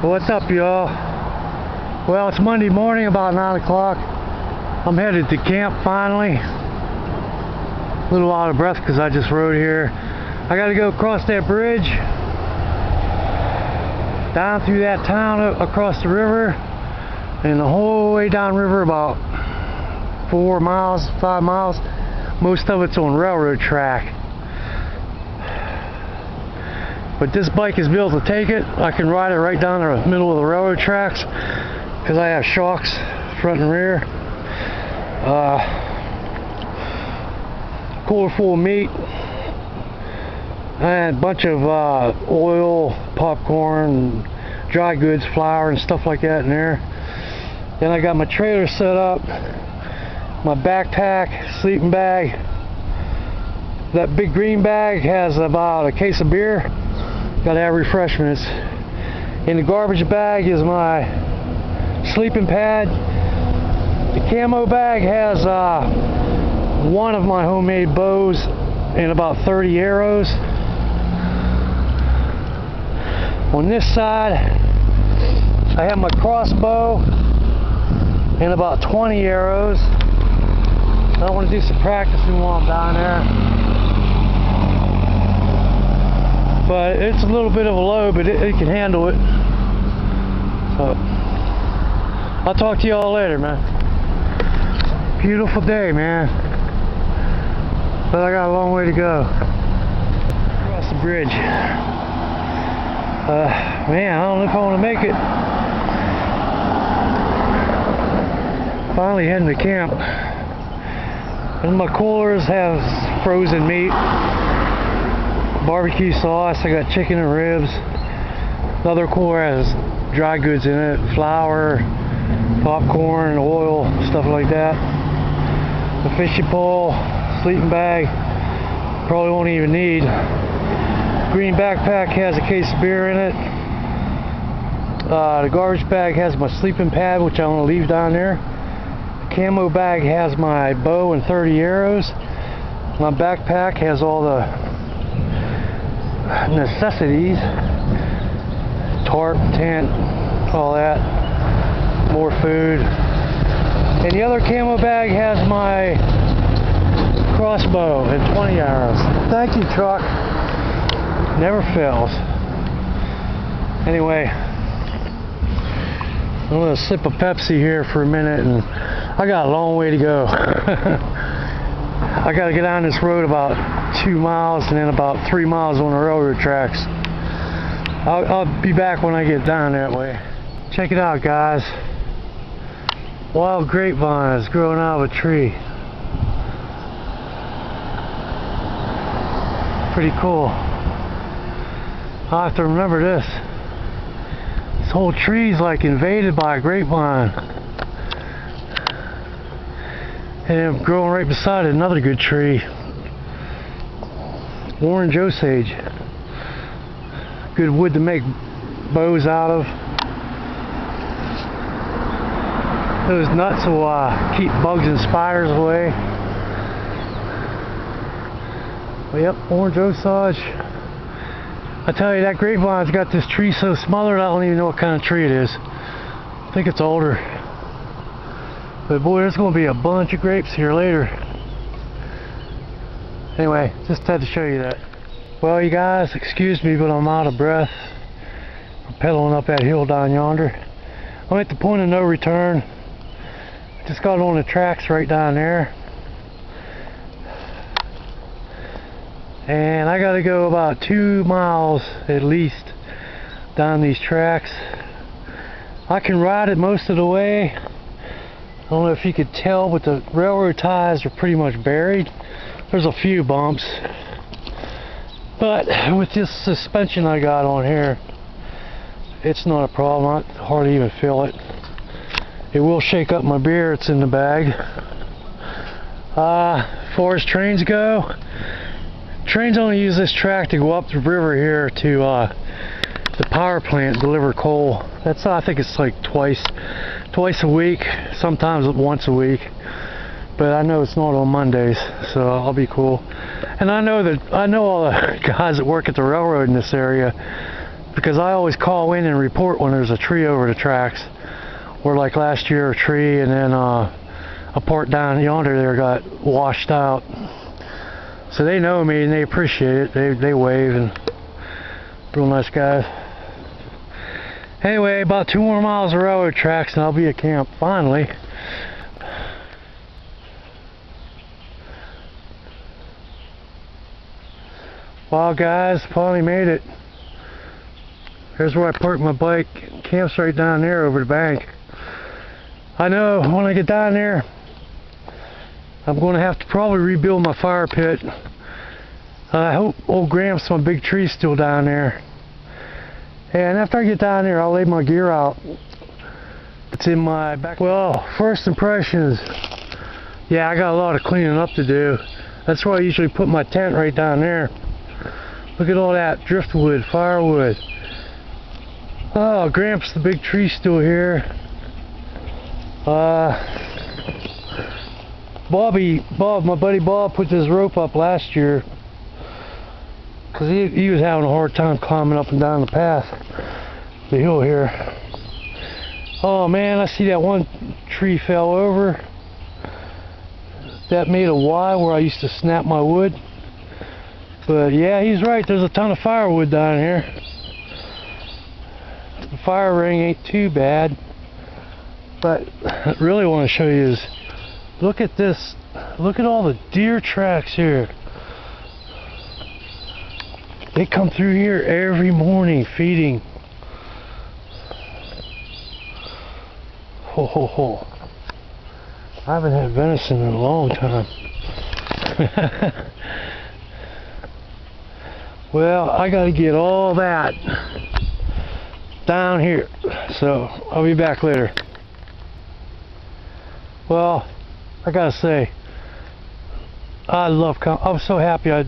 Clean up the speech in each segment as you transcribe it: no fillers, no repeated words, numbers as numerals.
What's up, y'all? Well, it's Monday morning, about 9 o'clock. I'm headed to camp finally. A little out of breath because I just rode here. I got to go across that bridge, down through that town, across the river, and the whole way down river, about 4 miles, 5 miles. Most of it's on railroad track. But this bike is built to take it. I can ride it right down the middle of the railroad tracks because I have shocks front and rear. Cooler full of meat and a bunch of oil, popcorn, dry goods, flour and stuff like that in there. Then I got my trailer set up, my backpack, sleeping bag. That big green bag has about a case of beer. Gotta have refreshments. In the garbage bag is my sleeping pad. The camo bag has one of my homemade bows and about 30 arrows. On this side, I have my crossbow and about 20 arrows. I want to do some practicing while I'm down there. But it's a little bit of a load, but it can handle it. So I'll talk to y'all later, man. Beautiful day, man. But I got a long way to go. Across the bridge. Man, I don't know if I want to make it. Finally heading to camp. And my coolers have frozen meat, barbecue sauce. I got chicken and ribs. Another cooler has dry goods in it, flour, popcorn, oil, stuff like that. The fishing pole, sleeping bag, probably won't even need. Green backpack has a case of beer in it. The garbage bag has my sleeping pad, which I want to leave down there. The camo bag has my bow and 30 arrows. My backpack has all the necessities, tarp, tent, all that, more food. And the other camo bag has my crossbow and 20 arrows. Thank you, truck. Never fails. Anyway, I'm gonna sip a Pepsi here for a minute, and I got a long way to go. I gotta get on this road about 2 miles and then about 3 miles on the railroad tracks. I'll be back when I get down that way. Check it out, guys. Wild grapevines growing out of a tree. Pretty cool. I'll have to remember this. This whole tree's like invaded by a grapevine. And I'm growing right beside it, another good tree. Orange osage. Good wood to make bows out of. Those nuts will keep bugs and spiders away. But yep, orange osage. I tell you, that grapevine's got this tree so smothered I don't even know what kind of tree it is. I think it's older. But boy, there's going to be a bunch of grapes here later. Anyway, just had to show you that. Well, you guys, excuse me, but I'm out of breath. I'm pedaling up that hill down yonder. I'm at the point of no return. I just got on the tracks right down there. And I got to go about 2 miles at least down these tracks. I can ride it most of the way. I don't know if you could tell, but the railroad ties are pretty much buried. There's a few bumps. But with this suspension I got on here, it's not a problem. I hardly even feel it. It will shake up my beer. It's in the bag. As far as trains go, trains only use this track to go up the river here to the power plant, deliver coal. That's, I think it's like twice a week, sometimes once a week. But I know it's not on Mondays, so I'll be cool. And I know all the guys that work at the railroad in this area. because I always call in and report when there's a tree over the tracks. Or like last year, a tree, and then a part down yonder there got washed out. So they know me and they appreciate it. They wave, and real nice guys. Anyway, about 2 more miles of railroad tracks and I'll be at camp finally. Wow guys, finally made it. Here's where I parked my bike. Camp's right down there over the bank. I know when I get down there I'm going to have to probably rebuild my fire pit. I hope old Gramps, my big tree's still down there. And after I get down there, I'll lay my gear out. It's in my back. Well, first impressions, yeah, I got a lot of cleaning up to do. That's why I usually put my tent right down there. Look at all that driftwood, firewood. Oh, Gramps, the big tree's still here. Bob, my buddy Bob put this rope up last year because he was having a hard time climbing up and down the path, the hill here. Oh man, I see that one tree fell over. That made a Y where I used to snap my wood. But yeah, he's right, there's a ton of firewood down here. The fire ring ain't too bad. But I really want to show you is, look at this. Look at all the deer tracks here. They come through here every morning feeding. Ho ho ho. I haven't had venison in a long time. Well, I gotta get all that down here. So I'll be back later. Well, I gotta say, I'm so happy I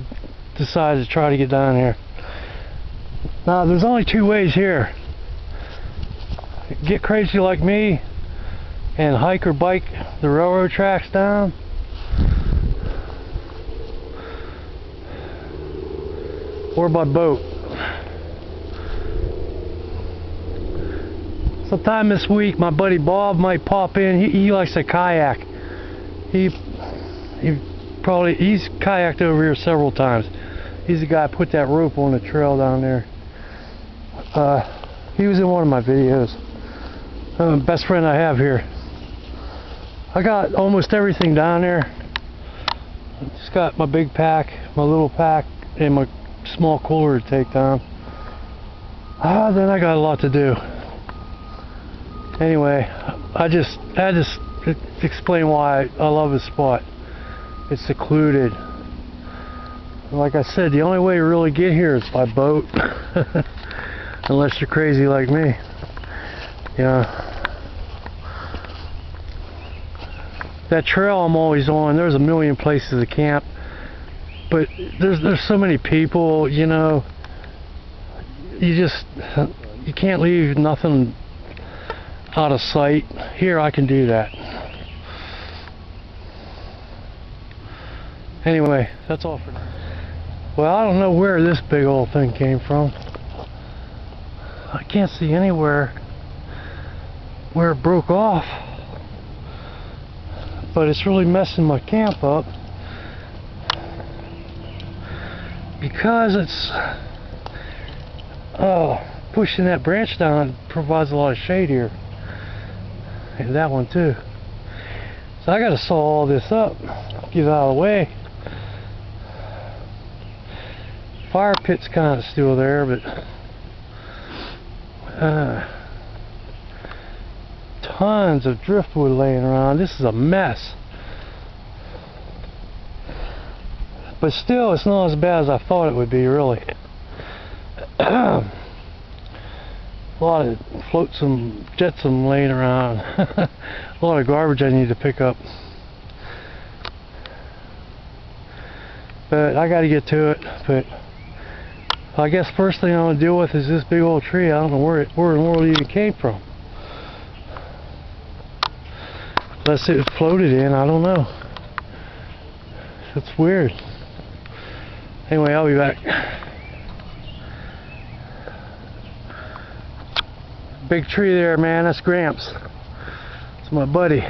decided to try to get down here. Now, there's only 2 ways here. Get crazy like me and hike or bike the railroad tracks down, or by boat. Sometime this week, my buddy Bob might pop in. He likes to kayak. He's kayaked over here several times. He's the guy who put that rope on the trail down there. He was in one of my videos. Best friend I have here. I got almost everything down there. Just got my big pack, my little pack, and my small cooler to take down. Then I got a lot to do. Anyway, I had to explain why I love this spot. It's secluded. Like I said, the only way to really get here is by boat. Unless you're crazy like me. Yeah. That trail I'm always on, there's a million places to camp. But there's so many people, you know. You can't leave nothing out of sight. Here I can do that. Anyway, that's all for now. Well, I don't know where this big old thing came from. I can't see anywhere where it broke off. But it's really messing my camp up. Because it's pushing that branch down provides a lot of shade here. And that one too. So I gotta saw all this up, get it out of the way. Fire pit's kind of still there, but tons of driftwood laying around. This is a mess. But still, it's not as bad as I thought it would be, really. A lot of flotsam, jetsam laying around. A lot of garbage I need to pick up. But I got to get to it. But I guess first thing I want to deal with is this big old tree. I don't know where in the world it even came from. Unless it floated in, I don't know. It's weird. Anyway, I'll be back. big tree there, man. That's Gramps. It's my buddy.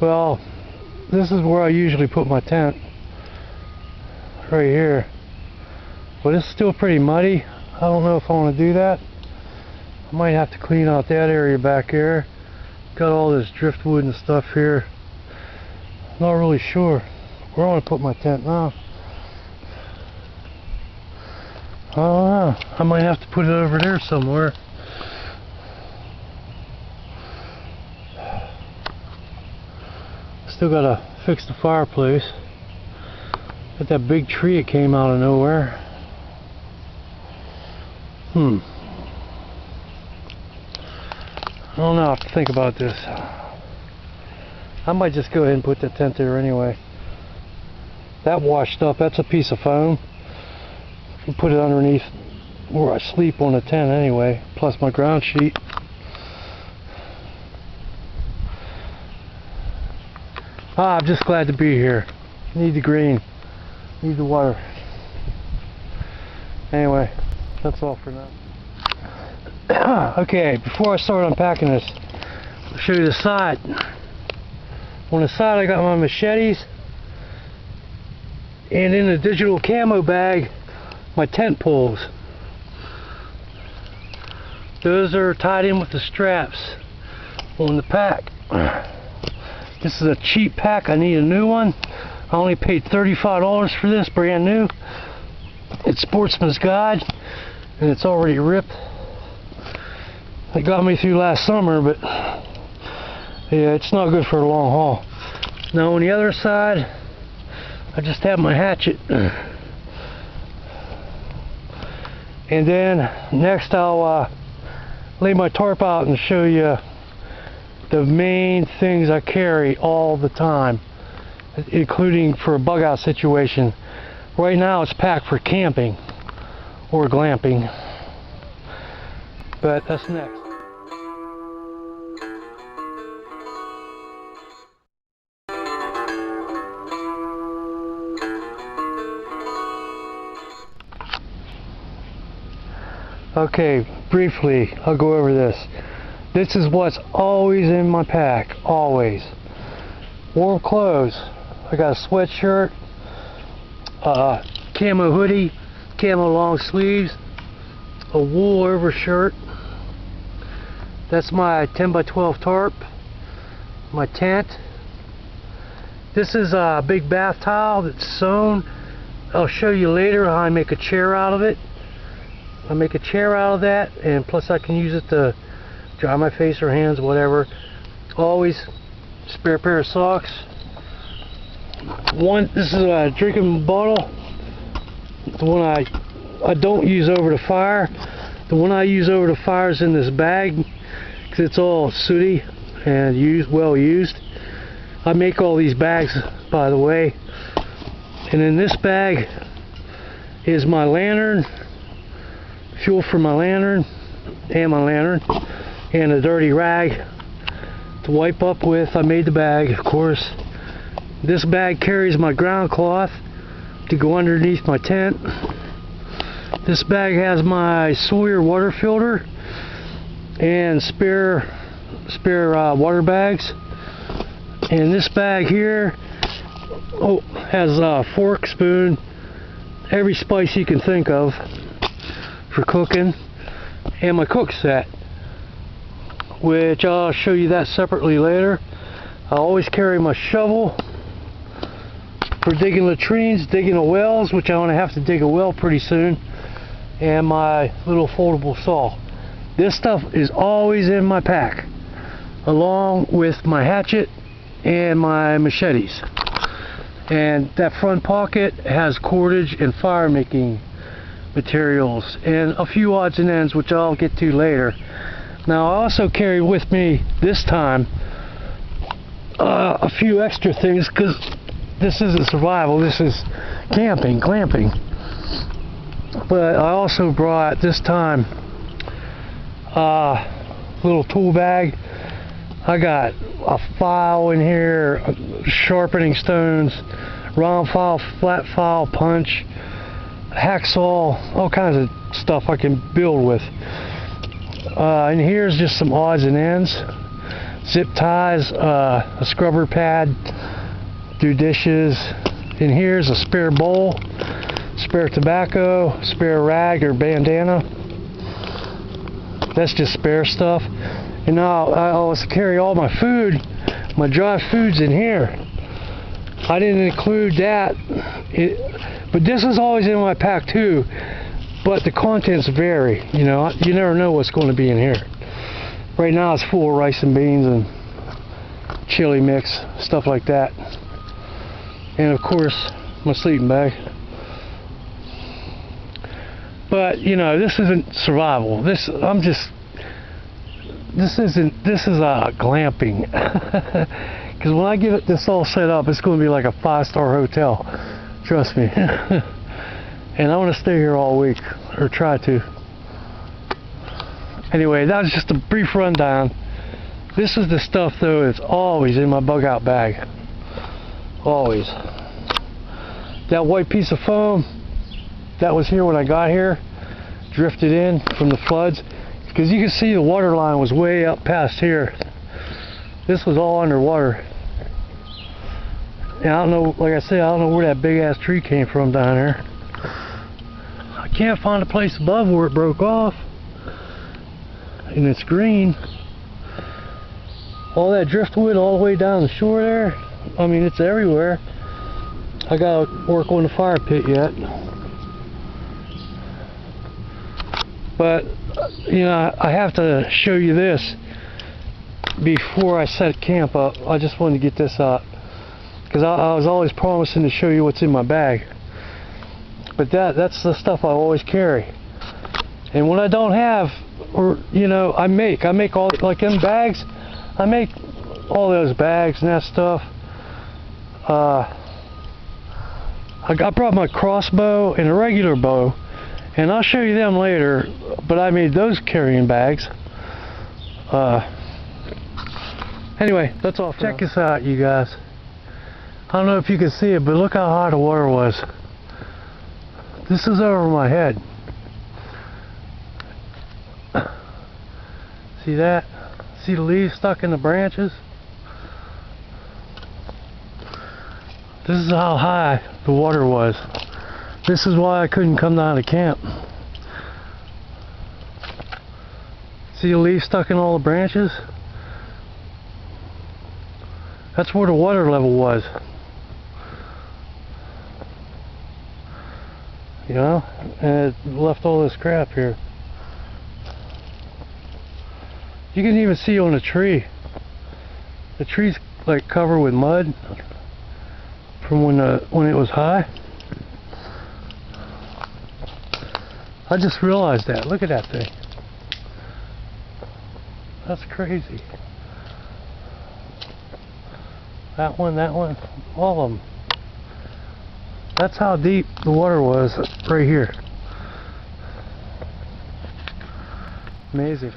Well, this is where I usually put my tent. Right here. But it's still pretty muddy. I don't know if I want to do that. I might have to clean out that area back here. Got all this driftwood and stuff here. Not really sure where I want to put my tent now. I don't know. I might have to put it over there somewhere. Still gotta fix the fireplace. Got that big tree that came out of nowhere. I don't know. I have to think about this. I might just go ahead and put the tent there anyway. That washed up. That's a piece of foam. You put it underneath where I sleep on the tent anyway, plus my ground sheet. I'm just glad to be here. Need the green. Need the water. Anyway, that's all for now. Okay, before I start unpacking this, I'll show you the side. On the side I got my machetes, and in the digital camo bag, my tent poles. Those are tied in with the straps on the pack. This is a cheap pack. I need a new one. I only paid $35 for this, brand new. It's Sportsman's Guide, and it's already ripped. It got me through last summer, but yeah, it's not good for a long haul. Now on the other side, I just have my hatchet. And then next I'll lay my tarp out and show you the main things I carry all the time, including for a bug out situation. Right now it's packed for camping or glamping, but that's next. Okay, briefly, I'll go over this. This is what's always in my pack, always. Warm clothes. I got a sweatshirt, camo hoodie, camo long sleeves, a wool overshirt. That's my 10 by 12 tarp, my tent. This is a big bath towel that's sewn. I'll show you later how I make a chair out of it. I make a chair out of that, and plus I can use it to dry my face or hands, whatever. Always spare pair of socks. This is a drinking bottle. The one I don't use over the fire. The one I use over the fire is in this bag because it's all sooty and well used. I make all these bags, by the way. And in this bag is my lantern, fuel for my lantern, and a dirty rag to wipe up with. I made the bag, of course. This bag carries my ground cloth to go underneath my tent. This bag has my Sawyer water filter and spare water bags. And this bag here has a fork, spoon, every spice you can think of for cooking, and my cook set, which I'll show you that separately later. I always carry my shovel for digging latrines, digging the wells, which I'm going to have to dig a well pretty soon, and my little foldable saw. This stuff is always in my pack, along with my hatchet and my machetes. And that front pocket has cordage and fire making materials and a few odds and ends, which I'll get to later. Now I also carry with me this time a few extra things, because this isn't survival, this is camping, glamping. But I also brought this time a little tool bag. I got a file in here, sharpening stones, round file, flat file, punch, hacksaw, all kinds of stuff I can build with. And here's just some odds and ends. Zip ties, a scrubber pad, do dishes. And here's a spare bowl, spare tobacco, spare rag or bandana. That's just spare stuff. And now I always carry all my food, my dry foods in here. I didn't include that, but this is always in my pack too. But the contents vary, you know. You never know what's going to be in here. Right now it's full of rice and beans and chili mix, stuff like that. And of course, my sleeping bag. But you know, this isn't survival. This is glamping. Because when I get this all set up, it's going to be like a 5-star hotel. Trust me. And I want to stay here all week, or try to. Anyway, that was just a brief rundown. This is the stuff though that's always in my bug out bag. Always. That white piece of foam that was here when I got here, drifted in from the floods, because you can see the water line was way up past here. This was all underwater. And I don't know, like I said, I don't know where that big ass tree came from down there. I can't find a place above where it broke off. And it's green. All that driftwood all the way down the shore there, I mean, it's everywhere. I gotta work on the fire pit yet. But, you know, I have to show you this before I set camp up. I just wanted to get this out, because I was always promising to show you what's in my bag. But that's the stuff I always carry. And when I don't have, or you know, I make all, like in bags, I make all those bags and that stuff. I brought my crossbow and a regular bow, and I'll show you them later, but I made those carrying bags. Anyway, that's all. Check this out, you guys. I don't know if you can see it, but look how high the water was. This is over my head. See that? See the leaves stuck in the branches? This is how high the water was. This is why I couldn't come down to camp. See the leaves stuck in all the branches? That's where the water level was. You know? And it left all this crap here. You can even see on the tree. The tree's like covered with mud from when it was high. I just realized that. Look at that thing. That's crazy. That one, all of them. That's how deep the water was right here. Amazing.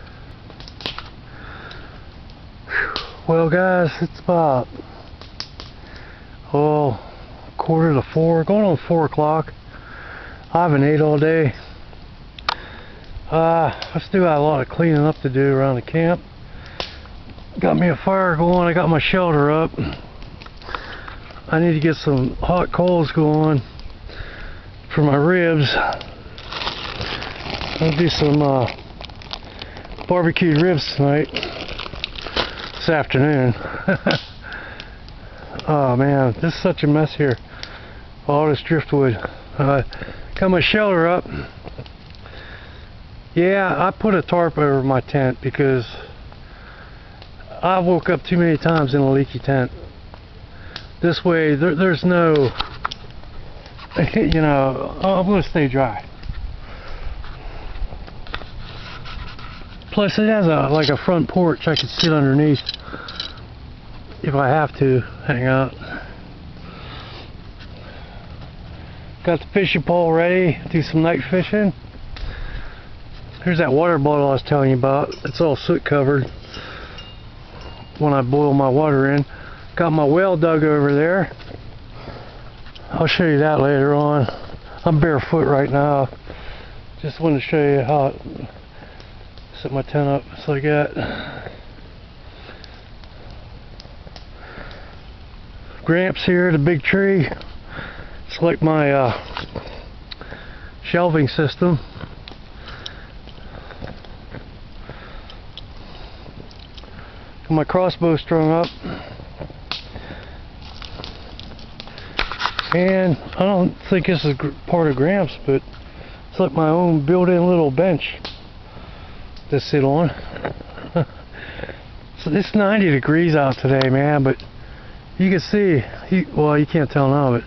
Well guys, it's about 3:45, going on 4 o'clock. I haven't ate all day. I still got a lot of cleaning up to do around the camp. Got me a fire going, I got my shelter up. I need to get some hot coals going for my ribs. I'll do some barbecued ribs tonight. This afternoon. Oh man, this is such a mess here. All this driftwood. Got my shelter up. Yeah, I put a tarp over my tent because I woke up too many times in a leaky tent. This way, there's no, you know, I'm going to stay dry. Plus, it has like a front porch I could sit underneath if I have to hang out. Got the fishing pole ready, do some night fishing. Here's that water bottle I was telling you about. It's all soot covered when I boil my water in. Got my well dug over there. I'll show you that later on. I'm barefoot right now. Just wanted to show you how Set my tent up just like that. Gramps here, the big tree. It's like my shelving system. Got my crossbow strung up. And I don't think this is part of Gramps, but it's like my own built-in little bench to sit on. So it's 90 degrees out today, man, but you can see, well, you can't tell now, but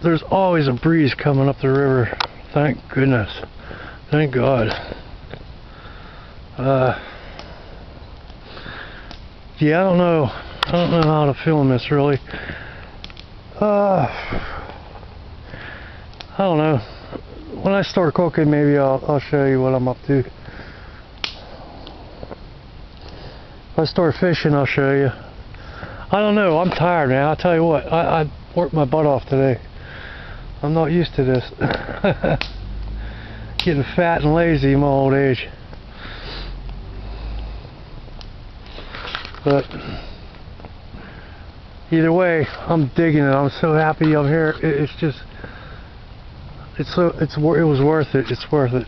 there's always a breeze coming up the river. Thank goodness. Thank God. Yeah, I don't know how to film this really. I don't know. When I start cooking, maybe I'll show you what I'm up to. If I start fishing, I'll show you. I don't know. I'm tired, man. I'll tell you what. I worked my butt off today. I'm not used to this. Getting fat and lazy in my old age. But either way, I'm digging it. I'm so happy I'm here. It's just, it was worth it. It's worth it.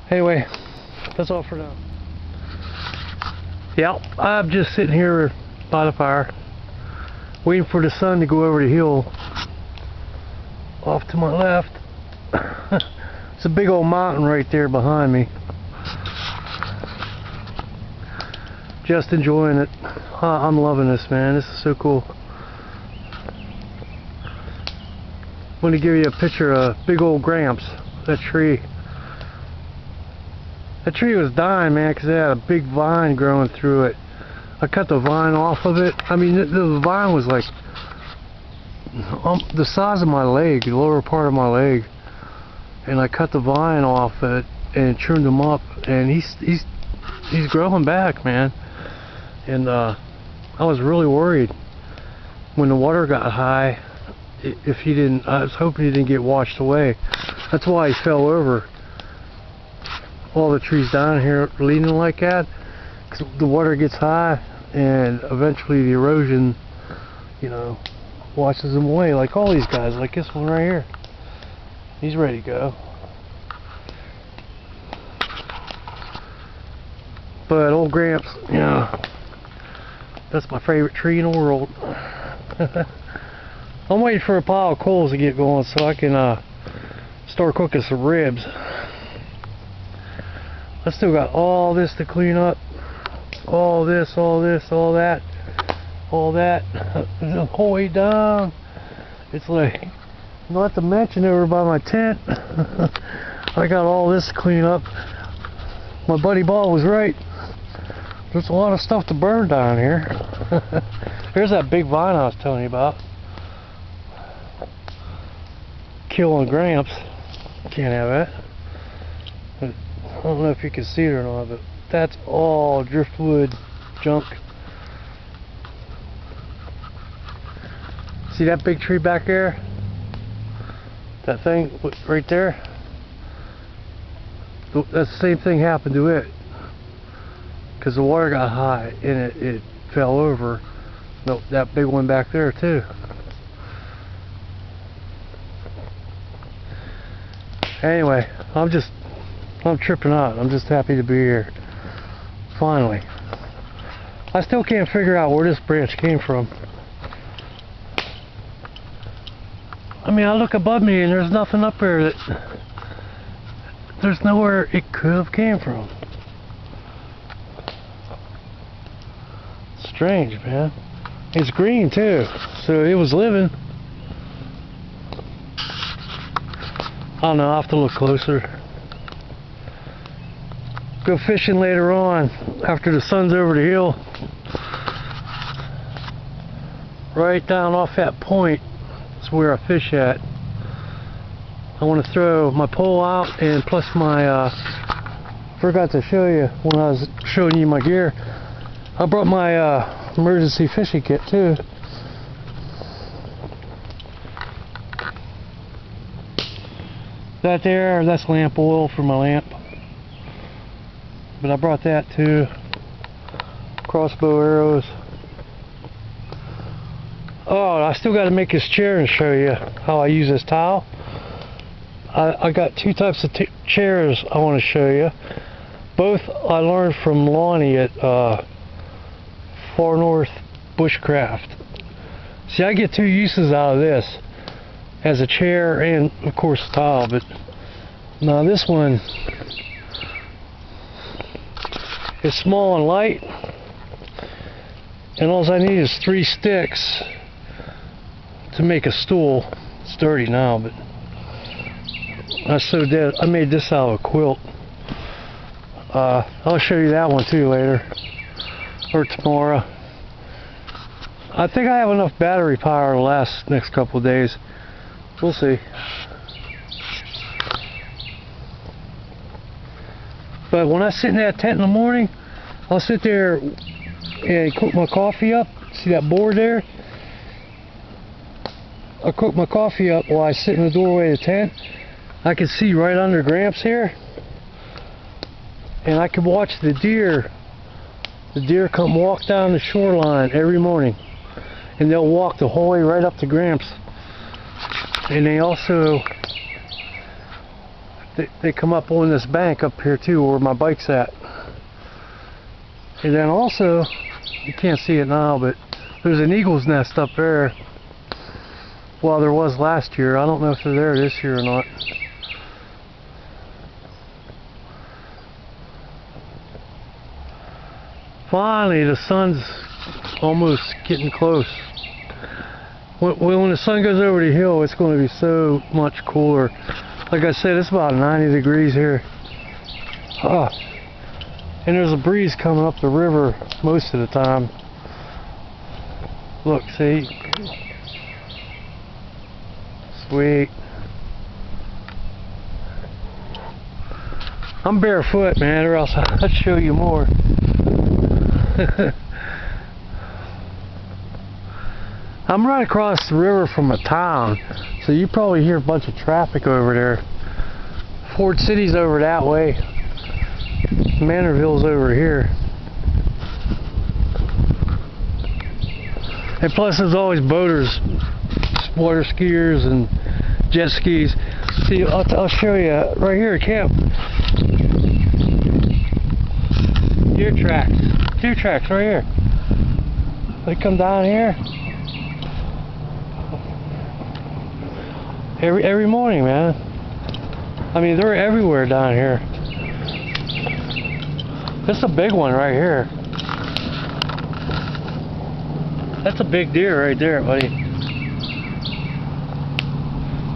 Anyway, that's all for now. Yeah, I'm just sitting here by the fire, waiting for the sun to go over the hill. Off to my left, it's a big old mountain right there behind me. Just enjoying it. I'm loving this, man. This is so cool. I'm going to give you a picture of big old Gramps. That tree. That tree was dying, man, because it had a big vine growing through it. I cut the vine off of it. I mean, the vine was like the size of my leg, the lower part of my leg. And I cut the vine off it and trimmed him up, and he's growing back, man. And I was really worried when the water got high. If he didn't, I was hoping he didn't get washed away. That's why he fell over. All the trees down here leaning like that, because the water gets high, and eventually the erosion, you know, washes them away. Like all these guys, like this one right here. He's ready to go. But old Gramps, you know, that's my favorite tree in the world. I'm waiting for a pile of coals to get going so I can start cooking some ribs. I still got all this to clean up. All this, all this, all that. All that. The whole way down. It's like, not to mention over by my tent. I got all this to clean up. My buddy Ball was right. There's a lot of stuff to burn down here. Here's that big vine I was telling you about. Killing Gramps. Can't have that. I don't know if you can see it or not, but that's all driftwood junk. See that big tree back there? That thing right there? That's the same thing happened to it. Because the water got high and it fell over. No, that big one back there too. Anyway, I'm tripping out. I'm just happy to be here. Finally. I still can't figure out where this branch came from. I mean, I look above me and there's nothing up there that... There's nowhere it could have came from. Strange, man. It's green too, so it was living. I don't know, I'll have to look closer. Go fishing later on, after the sun's over the hill. Right down off that point is where I fish at. I want to throw my pole out, and plus my, forgot to show you when I was showing you my gear. I brought my emergency fishing kit too. That there, that's lamp oil for my lamp. but I brought that too. Crossbow arrows. Oh, I still got to make this chair and show you how I use this tile. I got two types of chairs I want to show you. Both I learned from Lonnie at Far North Bushcraft. See, I get two uses out of this, as a chair and of course a tile. But now this one is small and light, and all I need is 3 sticks to make a stool. It's dirty now, but I made this out of a quilt. I'll show you that one too later, or tomorrow. I think I have enough battery power to last next couple of days. We'll see. But when I sit in that tent in the morning, I'll sit there and cook my coffee up. See that board there? I cook my coffee up while I sit in the doorway of the tent. I can see right under Gramps here, and I can watch the deer. The deer come walk down the shoreline every morning, and they'll walk the whole way right up to Gramps. And they also they come up on this bank up here too, where my bike's at. And then also, you can't see it now, but there's an eagle's nest up there. Well, there was last year. I don't know if they're there this year or not. Finally, the sun's almost getting close. When the sun goes over the hill, it's going to be so much cooler. Like I said, it's about 90 degrees here. And there's a breeze coming up the river most of the time. Look, see? Sweet. I'm barefoot, man, or else I'd show you more. I'm right across the river from a town, so you probably hear a bunch of traffic over there. Ford City's over that way. Manorville's over here. And plus there's always boaters, water skiers and jet skis. See, I'll show you right here at camp. Deer tracks right here. They come down here every morning, man. I mean, they're everywhere down here. This is a big one right here. That's a big deer right there, buddy.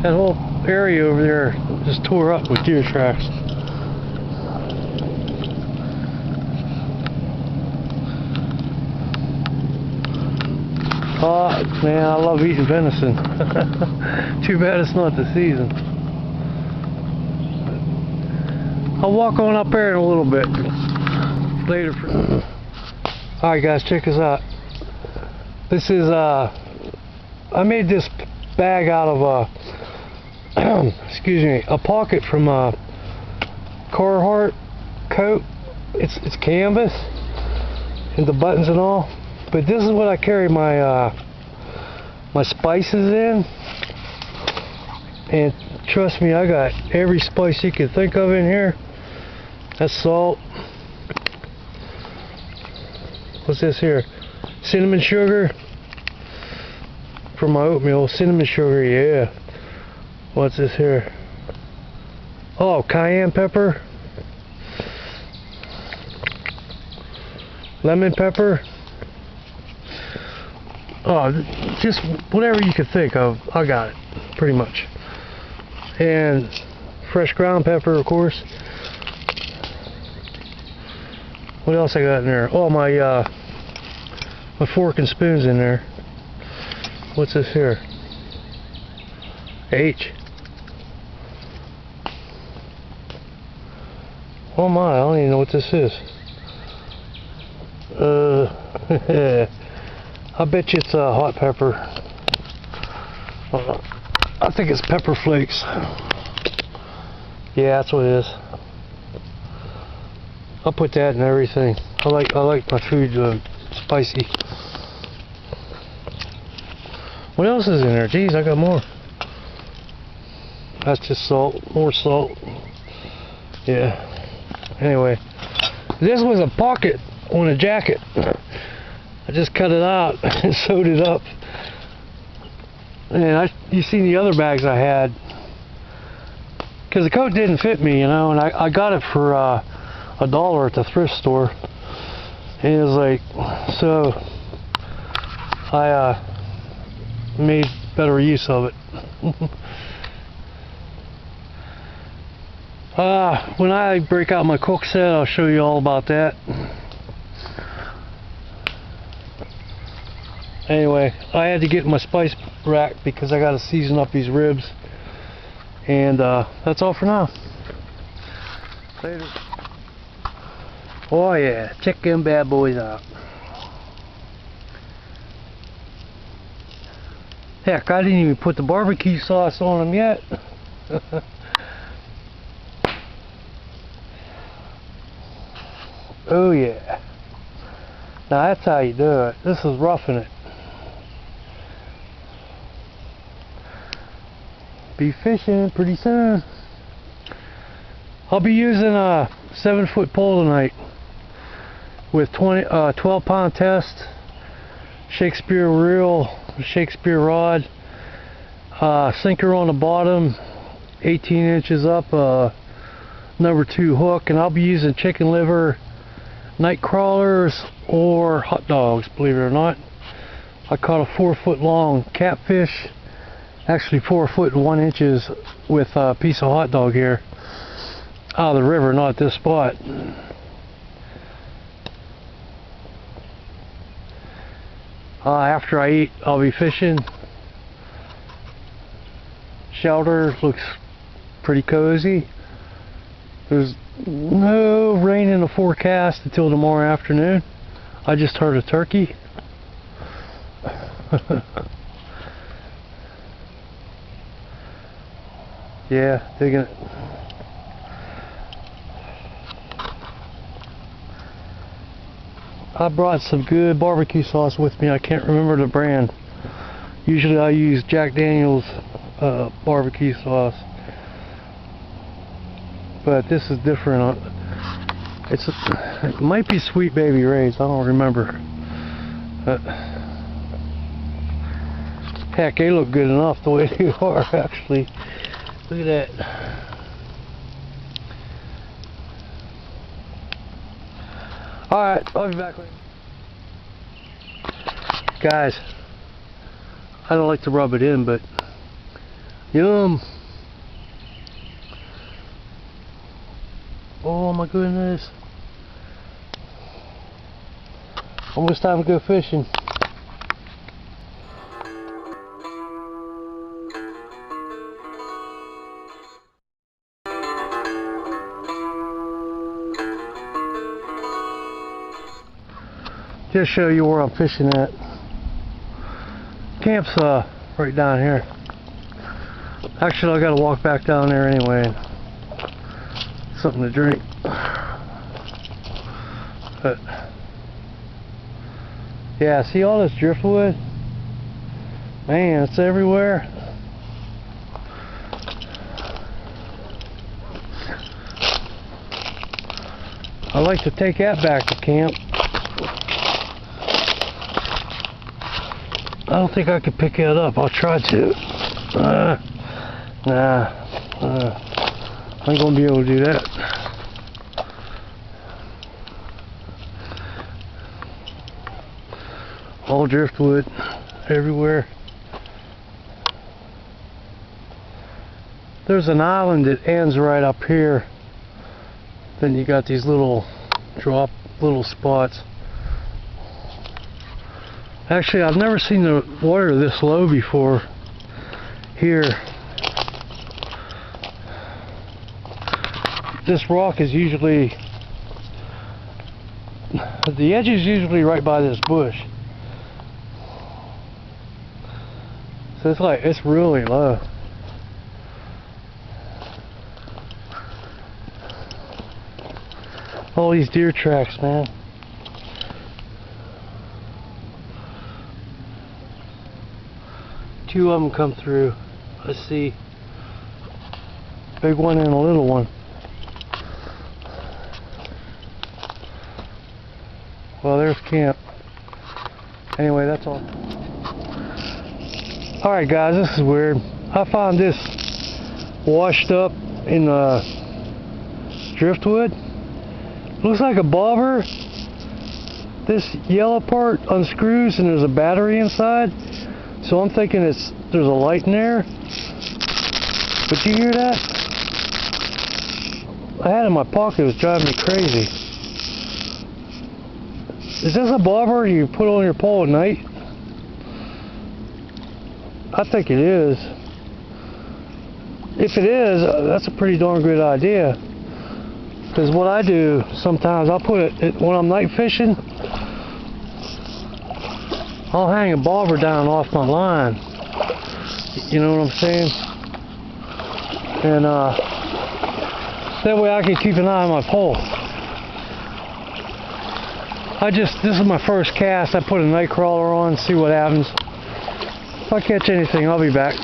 That whole area over there just tore up with deer tracks. Oh man, I love eating venison. Too bad it's not the season. I'll walk on up there in a little bit later. Alright guys, check this out. This is I made this bag out of excuse me, a pocket from a Carhartt coat. It's canvas and the buttons and all. But this is what I carry my my spices in, and trust me, I got every spice you could think of in here. That's salt. What's this here? Cinnamon sugar for my oatmeal. Cinnamon sugar, yeah. What's this here? Oh, cayenne pepper, lemon pepper. Oh, just whatever you could think of, I got it, pretty much. And fresh ground pepper, of course. What else I got in there? Oh, my fork and spoon's in there. What's this here? H. Oh my, I don't even know what this is. I bet you it's hot pepper. I think it's pepper flakes. Yeah, that's what it is. I'll put that in everything. I like my food spicy. What else is in there? Geez, I got more. That's just salt. More salt. Yeah. Anyway, this was a pocket on a jacket. I just cut it out and sewed it up. And you seen the other bags I had. Because the coat didn't fit me, you know, and I got it for $1 at the thrift store. And it was like, so I made better use of it. When I break out my cook set, I'll show you all about that. Anyway, I had to get my spice rack because I got to season up these ribs. And that's all for now. Later. Oh yeah, check them bad boys out. Heck, I didn't even put the barbecue sauce on them yet. Oh yeah. Now that's how you do it. This is roughing it. Be fishing pretty soon. I'll be using a 7-foot pole tonight with 12-pound test, Shakespeare reel, Shakespeare rod, sinker on the bottom, 18 inches up, number 2 hook, and I'll be using chicken liver, night crawlers, or hot dogs, believe it or not. I caught a 4-foot long catfish, actually 4 foot and 1 inches, with a piece of hot dog here out of the river, not this spot. After I eat, I'll be fishing. Shelter looks pretty cozy. There's no rain in the forecast until tomorrow afternoon. I just heard a turkey. Yeah, digging it. I brought some good barbecue sauce with me. I can't remember the brand. Usually I use Jack Daniel's barbecue sauce, but this is different. It might be Sweet Baby Ray's. I don't remember. Heck, they look good enough the way they are, actually. Look at that. Alright, I'll be back later. Guys, I don't like to rub it in, but yum. Oh my goodness. Almost time to go fishing. Just show you where I'm fishing at. Camp's right down here. Actually, I gotta walk back down there anyway. Something to drink. But yeah, see all this driftwood? Man, it's everywhere. I like to take that back to camp. I don't think I could pick that up. I'll try to. Nah. I ain't gonna be able to do that. All driftwood everywhere. There's an island that ends right up here. Then you got these little little spots. Actually, I've never seen the water this low before here. This rock is usually, the edge is usually right by this bush. So it's really low. All these deer tracks, man. Two of them come through. Let's see. Big one and a little one. Well, there's camp. Anyway, that's all. Alright guys, this is weird. I found this washed up in driftwood. Looks like a bobber. This yellow part unscrews and there's a battery inside. So I'm thinking there's a light in there. But you hear that? I had it in my pocket, it was driving me crazy. Is this a bobber you put on your pole at night? I think it is. If it is, that's a pretty darn good idea. Because what I do sometimes, I'll put it when I'm night fishing, I'll hang a bobber down off my line. You know what I'm saying? And that way I can keep an eye on my pole. This is my first cast. I put a night crawler on, see what happens. If I catch anything, I'll be back.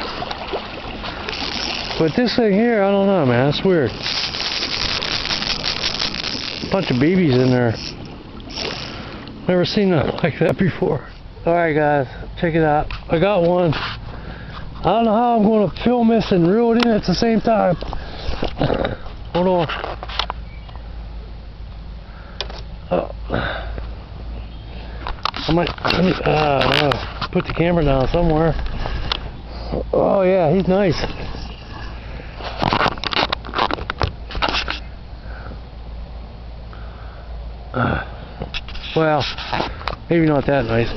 But this thing here, I don't know, man. It's weird. Bunch of BBs in there. Never seen nothing like that before. Alright guys, check it out. I got one. I don't know how I'm going to film this and reel it in at the same time. Hold on. I might put the camera down somewhere. Oh yeah, he's nice. Well, maybe not that nice.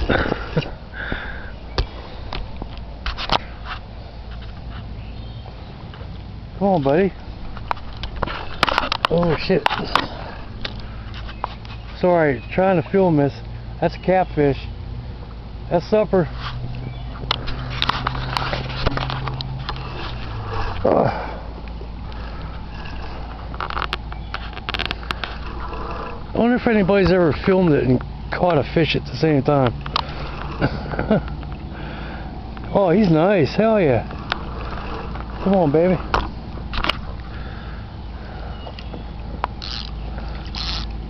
Come on, buddy. Oh shit. Sorry, trying to film this. That's a catfish. That's supper. I wonder if anybody's ever filmed it and caught a fish at the same time. Oh, he's nice. Hell yeah. Come on, baby.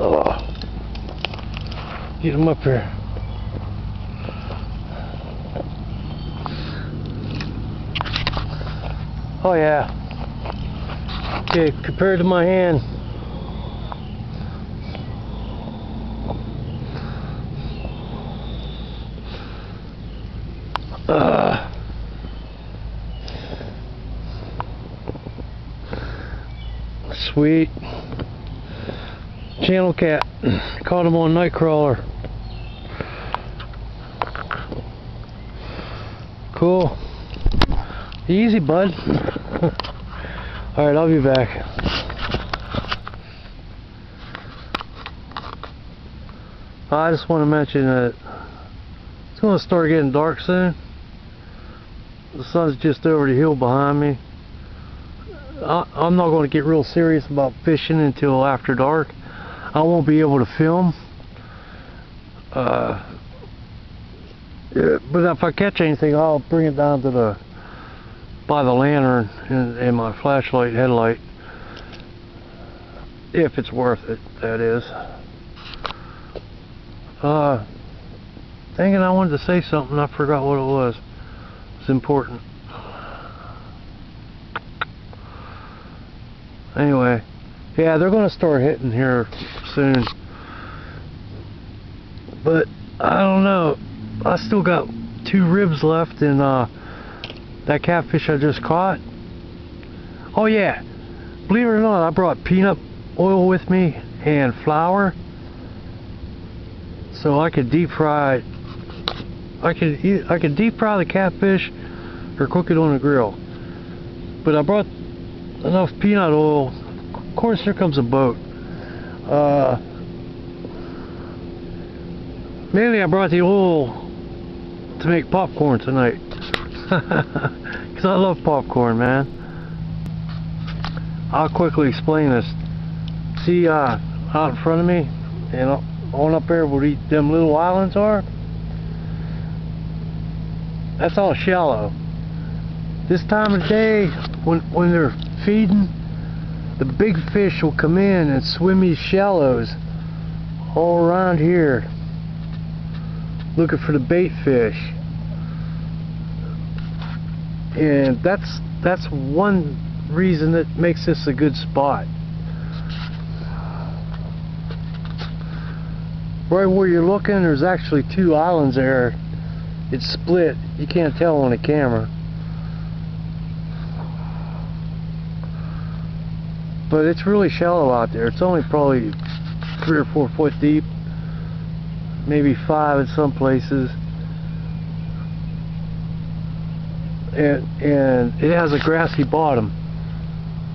Oh. Get him up here. Oh yeah. Okay, compared to my hand. Sweet. Channel cat. Caught him on Nightcrawler. Cool. Easy, bud. Alright, I'll be back. I just want to mention that it's going to start getting dark soon. The sun's just over the hill behind me. I'm not going to get real serious about fishing until after dark. I won't be able to film. But if I catch anything, I'll bring it down to by the lantern and my flashlight headlight. If it's worth it, that is. Thinking I wanted to say something, I forgot what it was. It's important. Anyway, yeah, they're going to start hitting here soon. But I don't know. I still got 2 ribs left in that catfish I just caught. Oh yeah, believe it or not, I brought peanut oil with me and flour, so I could deep fry. I could deep fry the catfish or cook it on the grill. But I brought enough peanut oil. Of course, here comes a boat. Mainly I brought the oil to make popcorn tonight. Because I love popcorn, man. I'll quickly explain this. See, I out in front of me, and on up there where them little islands are, that's all shallow. This time of day, when they're feeding, the big fish will come in and swim these shallows all around here, looking for the bait fish. And that's one reason that makes this a good spot. Right where you're looking, there's actually two islands there. It's split. You can't tell on the camera. But it's really shallow out there. It's only probably 3 or 4 foot deep. Maybe 5 in some places. And it has a grassy bottom.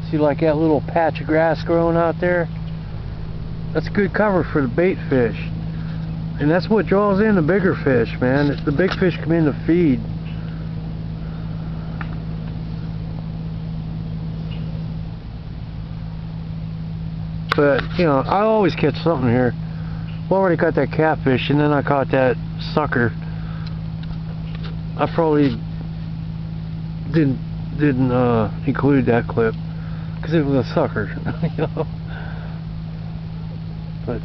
See, like that little patch of grass growing out there? That's good cover for the bait fish. And that's what draws in the bigger fish, man. The big fish come in to feed. But, you know, I always catch something here. Well, I already caught that catfish, and then I caught that sucker. I probably didn't include that clip because it was a sucker, you know. But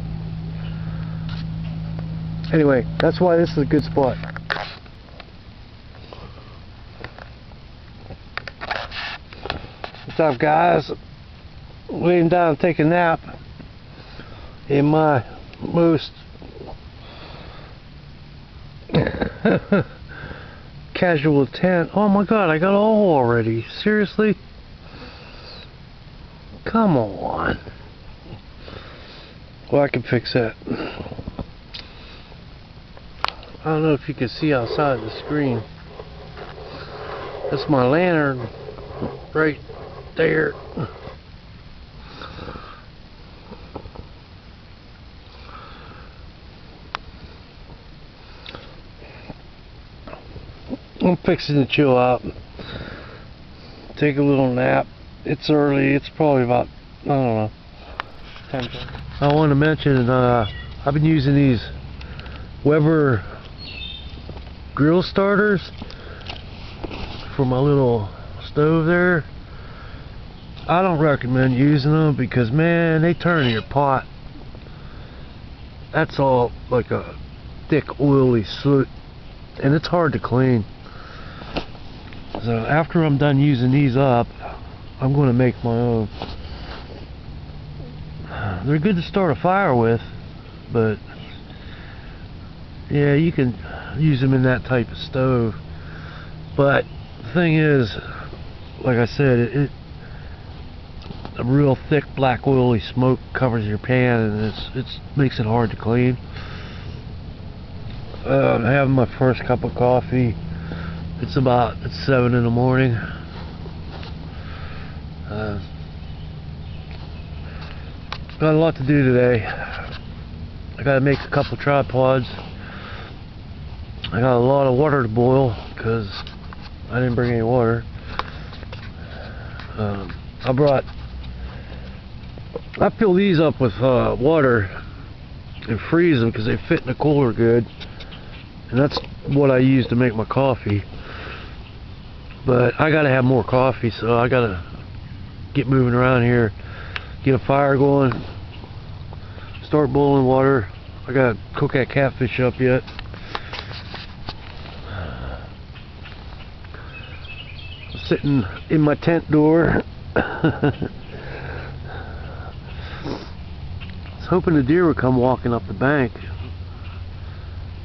anyway, that's why this is a good spot. What's up, guys? Laying down, taking a nap in my most casual tent. Oh my god, I got a hole already. Seriously? Come on. Well, I can fix that. I don't know if you can see outside the screen. That's my lantern right there. I'm fixing to chill out, take a little nap. It's early, it's probably about, I don't know, 10. I want to mention, I've been using these Weber grill starters for my little stove there. I don't recommend using them because, man, they turn your pot. That's all like a thick, oily soot, and it's hard to clean. So after I'm done using these up, I'm going to make my own. They're good to start a fire with, but yeah, you can use them in that type of stove. But the thing is, like I said, a real thick black oily smoke covers your pan, and it makes it hard to clean. I'm having my first cup of coffee. It's 7 in the morning. Got a lot to do today. I gotta make a couple tripods. I got a lot of water to boil because I didn't bring any water. I fill these up with water and freeze them because they fit in the cooler good, and that's what I use to make my coffee. But I gotta have more coffee, so I gotta get moving around here, get a fire going, start boiling water. I gotta cook that catfish up yet. Sitting in my tent door. I was hoping the deer would come walking up the bank,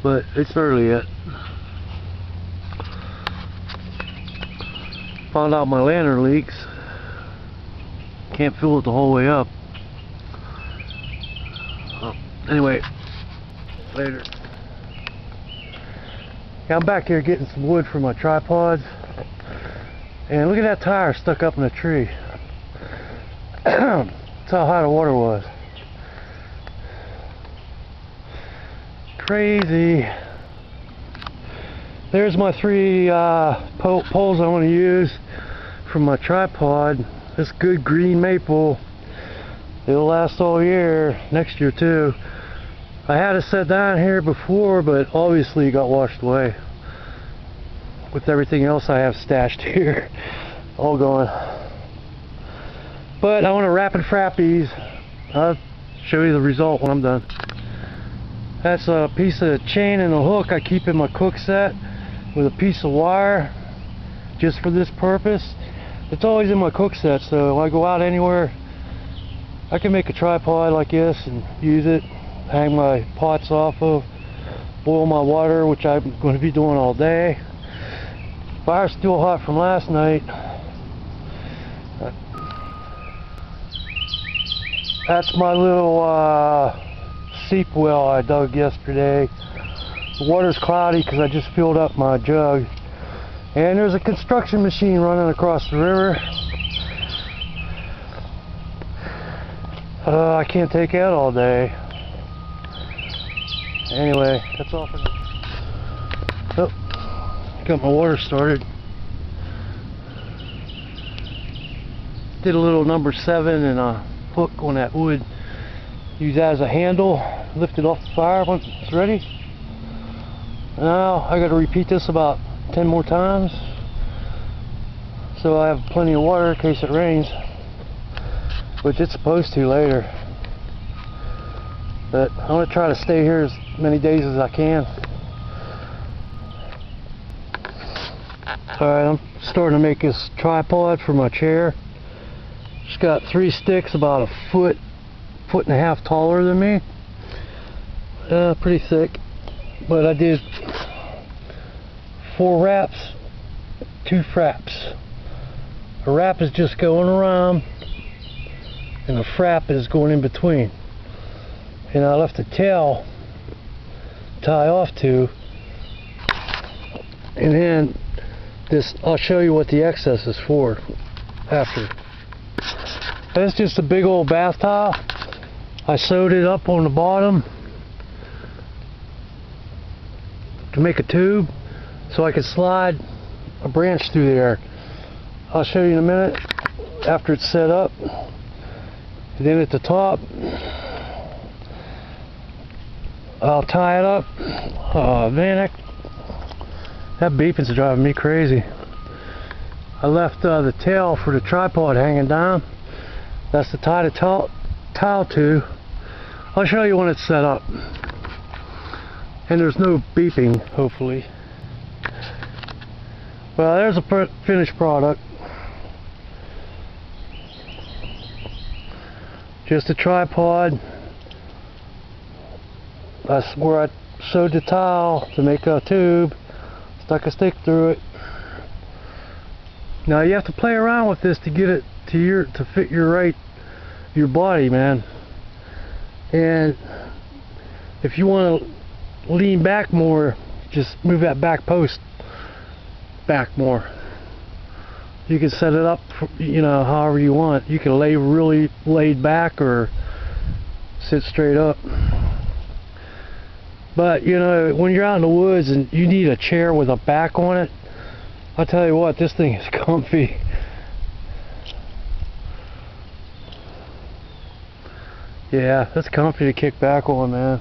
but it's early yet. Found out my lantern leaks. Can't fill it the whole way up. Anyway, later. Yeah, I'm back here getting some wood for my tripods. And look at that tire stuck up in a tree. That's how high the water was. Crazy. There's my 3 poles I want to use for my tripod. This good green maple It'll last all year, next year too. I had it set down here before, but obviously it got washed away with everything else I have stashed here, all gone. But I want to Rapid Frap these. I'll show you the result when I'm done. That's a piece of chain and a hook I keep in my cook set with a piece of wire just for this purpose. It's always in my cook set, so when I go out anywhere I can make a tripod like this and use it, hang my pots off of, boil my water, which I'm going to be doing all day. Fire's still hot from last night. That's my little seep well I dug yesterday. The water's cloudy because I just filled up my jug. And there's a construction machine running across the river. I can't take out all day. Anyway, that's all for now. Oh, got my water started. Did a little number 7 and a hook on that wood. Use that as a handle. Lift it off the fire once it's ready. Now I got to repeat this about 10 more times, so I have plenty of water in case it rains, which it's supposed to later. But I'm going to try to stay here as many days as I can. Alright, I'm starting to make this tripod for my chair. It's got 3 sticks about a foot and a half taller than me. Pretty thick. But I did 4 wraps, 2 fraps. A wrap is just going around and a frap is going in between. And I left a tail tie off to, and then this, I'll show you what the excess is for after. That's just a big old bath towel. I sewed it up on the bottom to make a tube so I could slide a branch through there. I'll show you in a minute after it's set up. And then at the top I'll tie it up. Oh man, that beeping's driving me crazy. I left the tail for the tripod hanging down. That's to tie the towel to. I'll show you when it's set up. And there's no beeping, hopefully. Well, there's a finished product. Just a tripod. That's where I sewed the towel to make a tube. Stuck a stick through it. Now you have to play around with this to get it to fit your body, man. And if you want to lean back more, just move that back post back more. You can set it up, you know, however you want. You can lay really laid back or sit straight up. But you know, when you're out in the woods and you need a chair with a back on it, I'll tell you what, this thing is comfy. Yeah, that's comfy to kick back on, man.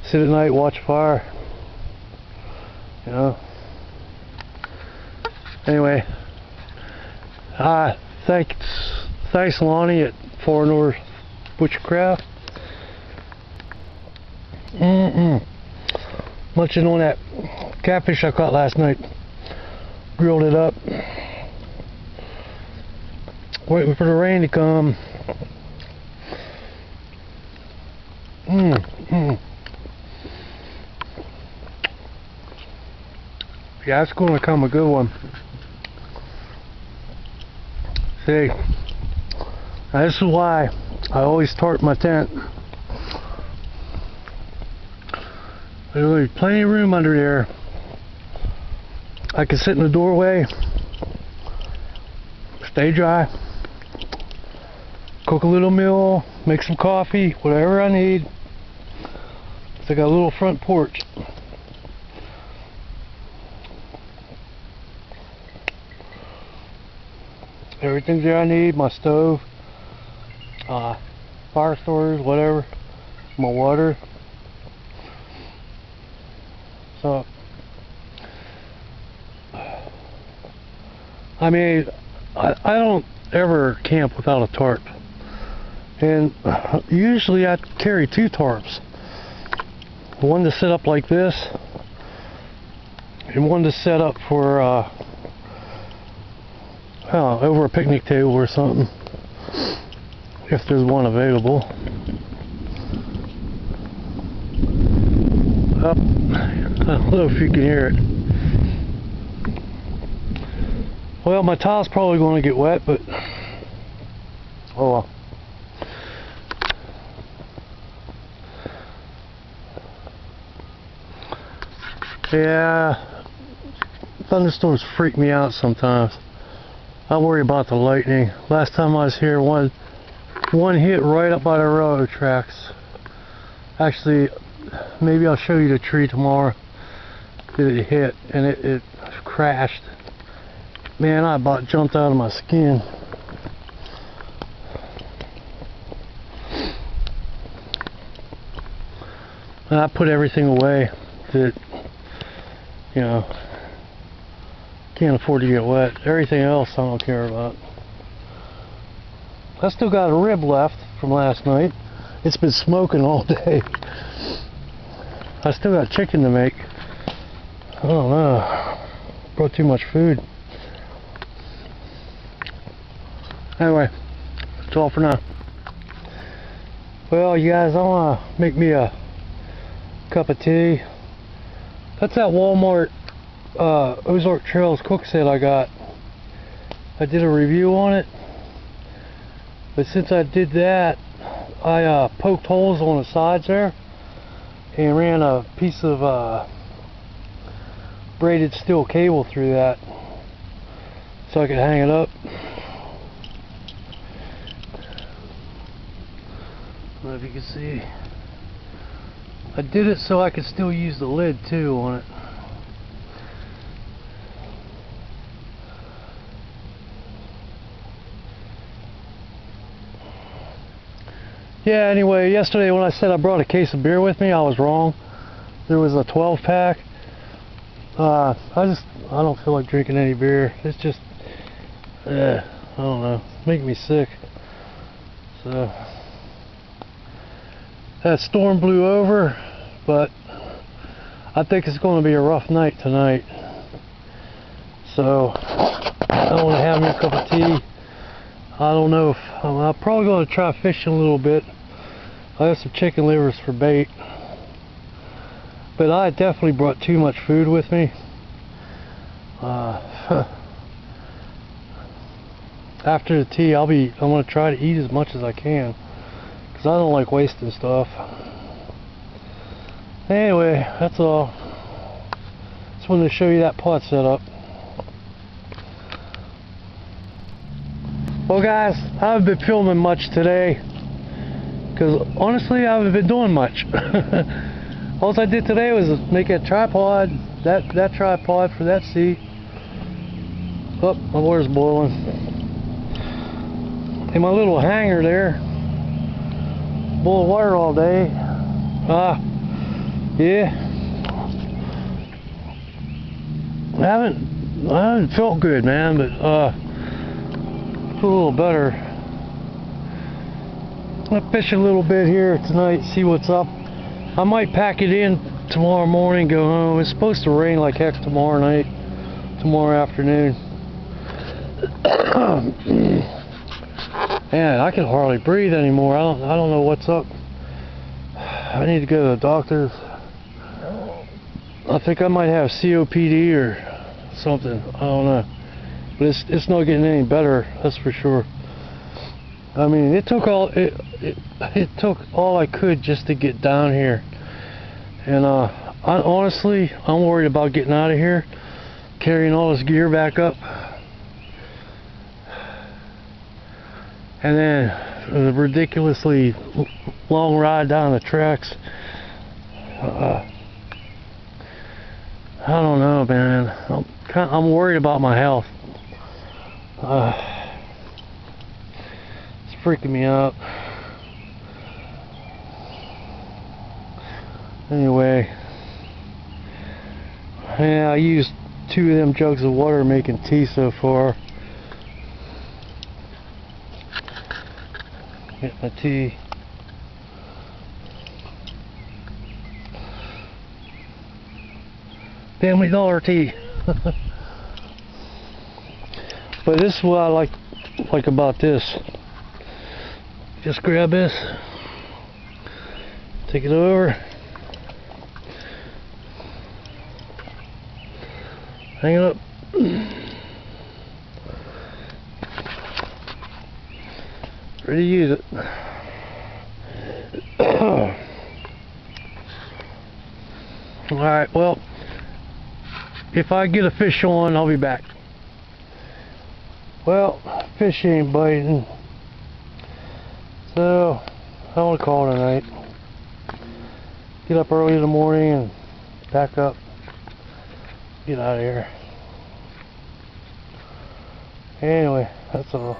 Sit at night, watch fire. You know. Anyway, thanks Lonnie at Far North Butchercraft. Munching on that catfish I caught last night. Grilled it up. Waiting for the rain to come. Yeah, it's going to come a good one. See, this is why I always tarp my tent. There's plenty of room under there. I can sit in the doorway, stay dry, cook a little meal, make some coffee, whatever I need. So I got a little front porch. Everything's there I need, my stove. fire starters, whatever, my water. So, I mean, I don't ever camp without a tarp. And usually I carry 2 tarps. One to set up like this, and one to set up for over a picnic table or something, if there's one available. I don't know if you can hear it. Well, my tile's probably going to get wet, but oh well. Yeah, thunderstorms freak me out sometimes. I worry about the lightning. Last time I was here, one hit right up by the railroad tracks. Actually, maybe I'll show you the tree tomorrow that it hit, and it crashed. Man, I about jumped out of my skin. And I put everything away that, you know, can't afford to get wet. Everything else I don't care about. I still got a rib left from last night. It's been smoking all day. I still got chicken to make. I don't know. Brought too much food. Anyway, that's all for now. Well, you guys, I want to make me a cup of tea. That's that Walmart Ozark Trails cook set I got. I did a review on it, but since I did that, I poked holes on the sides there and ran a piece of braided steel cable through that so I could hang it up. I don't know if you can see. I did it so I could still use the lid too on it. Yeah, anyway, yesterday when I said I brought a case of beer with me, I was wrong. There was a 12 pack. I don't feel like drinking any beer. It's just, I don't know, it's making me sick. So, that storm blew over, but I think it's going to be a rough night tonight. So, I want to have me a cup of tea. I don't know if I'm probably going to try fishing a little bit. I have some chicken livers for bait, but I definitely brought too much food with me. After the tea, I'm going to try to eat as much as I can, because I don't like wasting stuff. Anyway, that's all. Just wanted to show you that pot setup. Well guys, I haven't been filming much today because honestly I haven't been doing much. All I did today was make a tripod, that tripod for that seat. Oh, my water's boiling. And my little hanger there, boil water all day. Yeah. I haven't felt good, man, but a little better. I'm gonna fish a little bit here tonight, see what's up. I might pack it in tomorrow morning, go home. It's supposed to rain like heck tomorrow night, tomorrow afternoon. Man, I can hardly breathe anymore. I don't know what's up. I need to go to the doctor. I think I might have COPD or something. I don't know. But it's not getting any better, that's for sure. I mean, it took all I could just to get down here, and honestly, I'm worried about getting out of here, carrying all this gear back up, and then the ridiculously long ride down the tracks. I don't know, man. I'm worried about my health. It's freaking me out. Anyway, yeah, I used 2 of them jugs of water making tea so far. Get my tea. Family Dollar tea. But this is what I like about this. Just grab this, take it over, hang it up. Ready to use it. Alright, well, if I get a fish on, I'll be back. Well, fish ain't biting, so I want to call it a night. Get up early in the morning and pack up, get out of here. Anyway, that's all.